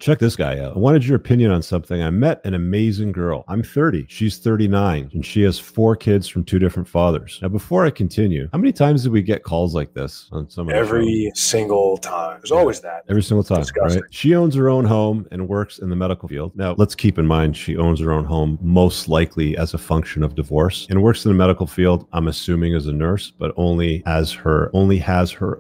Check this guy out. I wanted your opinion on something. I met an amazing girl. I'm 30. She's 39, and she has 4 kids from 2 different fathers. Now, before I continue, how many times did we get calls like this on some of the Every shows? single time. There's always that. Every single time, Disgusting. right? She owns her own home and works in the medical field. Now, let's keep in mind she owns her own home most likely as a function of divorce, and works in the medical field, I'm assuming as a nurse, but only has her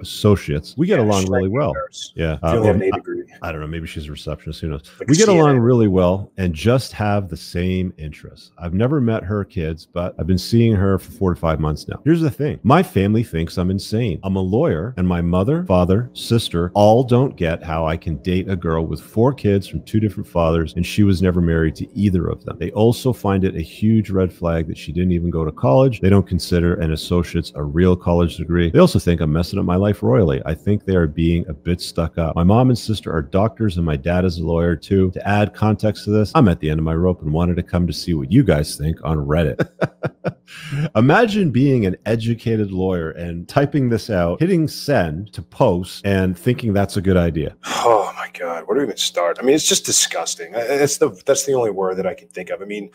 associates. We get along really well. Yeah. If you only have an A degree. I don't know. Maybe she's a receptionist. Who knows? Like we get CNN. along really well and just have the same interests. I've never met her kids, but I've been seeing her for 4 to 5 months now. Here's the thing. My family thinks I'm insane. I'm a lawyer, and my mother, father, sister all don't get how I can date a girl with 4 kids from 2 different fathers, and she was never married to either of them. They also find it a huge red flag that she didn't even go to college. They don't consider an associate's a real college degree. They also think I'm messing up my life royally. I think they are being a bit stuck up. My mom and sister are doctors, and my dad is a lawyer too. To add context to this, I'm at the end of my rope and wanted to come to see what you guys think on Reddit. Imagine being an educated lawyer and typing this out, hitting send to post, and thinking that's a good idea. Oh my God, where do we even start? I mean, it's just disgusting. That's the only word that I can think of. I mean,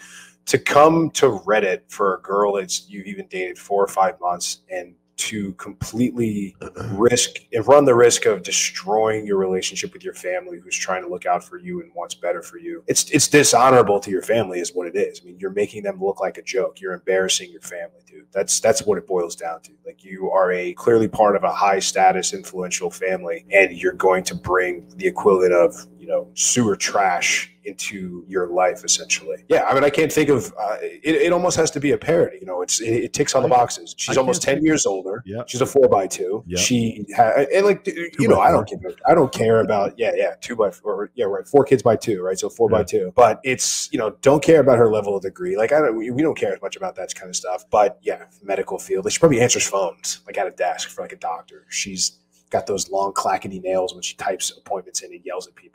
to come to Reddit for a girl that you've even dated 4 or 5 months and to completely run the risk of destroying your relationship with your family, who's trying to look out for you and wants better for you. It's dishonorable to your family is what it is. I mean, you're making them look like a joke. You're embarrassing your family, dude. That's what it boils down to. Like, you are clearly part of a high status, influential family, and you're going to bring the equivalent of, sewer trash into your life, essentially. Yeah, I mean, I can't think of it almost has to be a parody. It ticks all the boxes. She's almost 10 years older. Yeah. She's a 4x2. Yep. She and I don't care about 2x4. Yeah, right. 4 kids by 2, right? So 4x2. But it's don't care about her level of degree. Like, we don't care as much about that kind of stuff. But yeah, medical field. Like, she probably answers phones like at a desk for like a doctor. She's got those long clackety nails when she types appointments in and yells at people.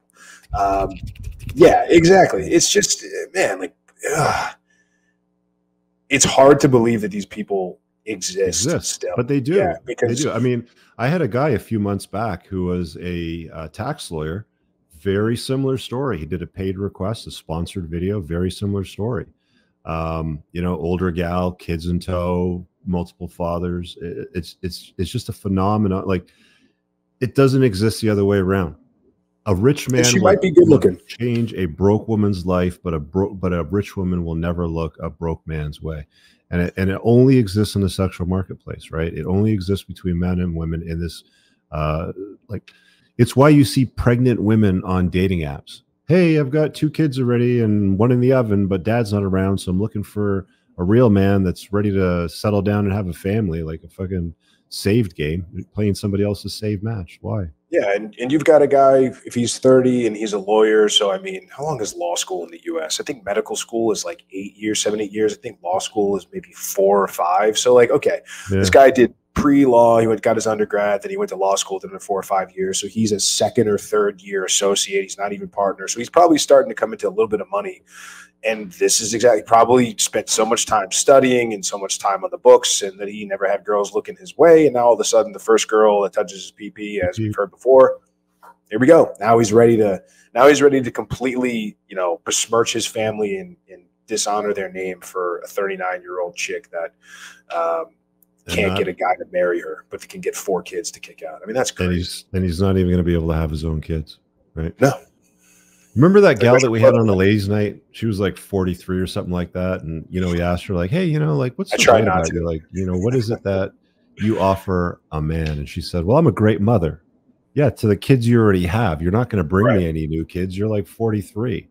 Yeah, exactly. It's just, man, like, it's hard to believe that these people exist still. But they do. Yeah, because they do. I mean, I had a guy a few months back who was a tax lawyer. Very similar story. He did a paid request, a sponsored video. Very similar story. Older gal, kids in tow, multiple fathers. It's just a phenomenon. Like, it doesn't exist the other way around. A rich man she might be good looking. Change a broke woman's life, but a rich woman will never look a broke man's way. And it only exists in the sexual marketplace, right? It only exists between men and women in this. It's why you see pregnant women on dating apps. Hey, I've got 2 kids already and 1 in the oven, but dad's not around, so I'm looking for a real man that's ready to settle down and have a family, like a fucking saved game, playing somebody else's saved match. Why? Yeah, and you've got a guy, if he's 30 and he's a lawyer, so I mean, how long is law school in the U.S.? I think medical school is like 8 years, 7, 8 years. I think law school is maybe 4 or 5. So like, okay, This guy did pre-law, he got his undergrad, then he went to law school, did it in 4 or 5 years. So he's a 2nd or 3rd year associate. He's not even partner. So he's probably starting to come into a little bit of money. And this is probably spent so much time studying and so much time on the books, and that he never had girls looking his way. And now all of a sudden, the first girl that touches his PP, as we've heard before, here we go. Now he's ready to completely, besmirch his family and dishonor their name for a 39-year-old chick that can't get a guy to marry her, but can get 4 kids to kick out. I mean, that's crazy. And he's not even going to be able to have his own kids, right? No. Remember that gal that we had on the ladies' night? She was like 43 or something like that. And, we asked her like, hey, what's the right about you? Like, what is it that you offer a man? And she said, well, I'm a great mother. Yeah. To the kids you already have. You're not going to bring me any new kids. You're like 43.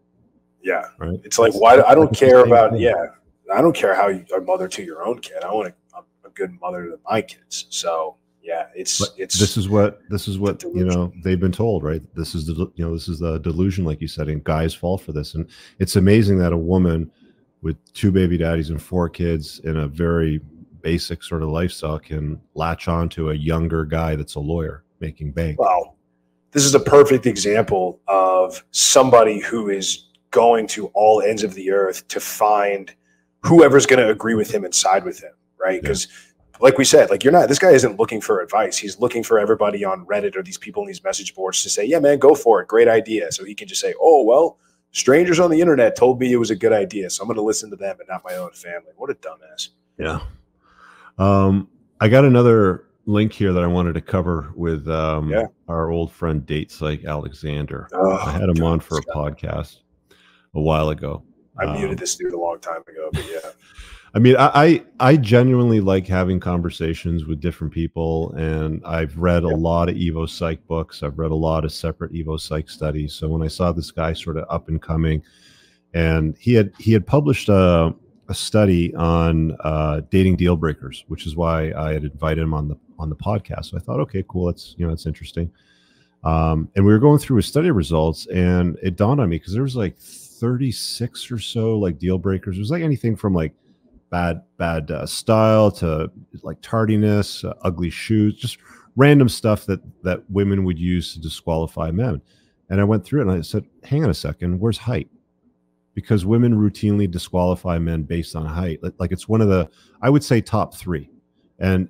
Yeah. Right. It's like, why? I don't care about, I don't care how you are mother to your own kid. I want a good mother to my kids. So, yeah, it's this is what they've been told, right? This is the delusion, like you said, and guys fall for this. And it's amazing that a woman with 2 baby daddies and 4 kids in a very basic sort of lifestyle can latch on to a younger guy that's a lawyer making bank. Well, this is a perfect example of somebody who is going to all ends of the earth to find whoever's going to agree with him and side with him, right? Because like we said, like this guy isn't looking for advice. He's looking for everybody on Reddit or these people in these message boards to say, yeah, man, go for it. Great idea. So he can just say, oh, well, strangers on the internet told me it was a good idea, so I'm going to listen to them and not my own family. What a dumbass. Yeah. I got another link here that I wanted to cover with our old friend Dates Like Alexander. I had him on for a podcast a while ago. I muted this dude a long time ago, but yeah. I mean, I genuinely like having conversations with different people, and I've read a lot of Evo Psych books. I've read a lot of separate Evo Psych studies. So when I saw this guy sort of up and coming, and he had published a study on dating deal breakers, which is why I had invited him on the podcast. So I thought, okay, cool, that's interesting. And we were going through his study results, and it dawned on me because there was like 36 or so like deal breakers. It was like anything from like bad style to like tardiness, ugly shoes, just random stuff that women would use to disqualify men. And I went through it and I said, hang on a second, where's height? Because women routinely disqualify men based on height. Like it's one of the, I would say, top 3. And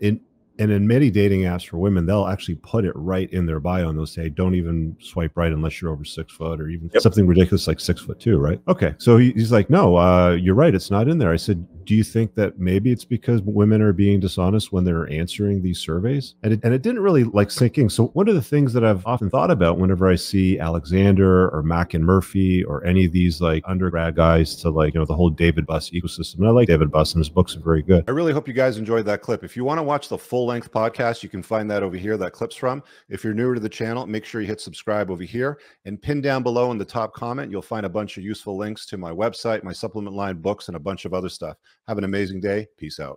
in many dating apps for women, they'll actually put it right in their bio, and they'll say, don't even swipe right unless you're over 6 foot, or even something ridiculous like 6'2", right? Okay. So he's like, no, you're right. It's not in there. I said, do you think that maybe it's because women are being dishonest when they're answering these surveys? And it didn't really like sink in. So one of the things that I've often thought about whenever I see Alexander or Mack and Murphy or any of these like undergrad guys to like, the whole David Buss ecosystem. And I like David Buss, and his books are very good. I really hope you guys enjoyed that clip. If you want to watch the full-length podcast, you can find that over here, that clip's from. If you're newer to the channel, make sure you hit subscribe over here, and pin down below in the top comment, you'll find a bunch of useful links to my website, my supplement line, books, and a bunch of other stuff. Have an amazing day. Peace out.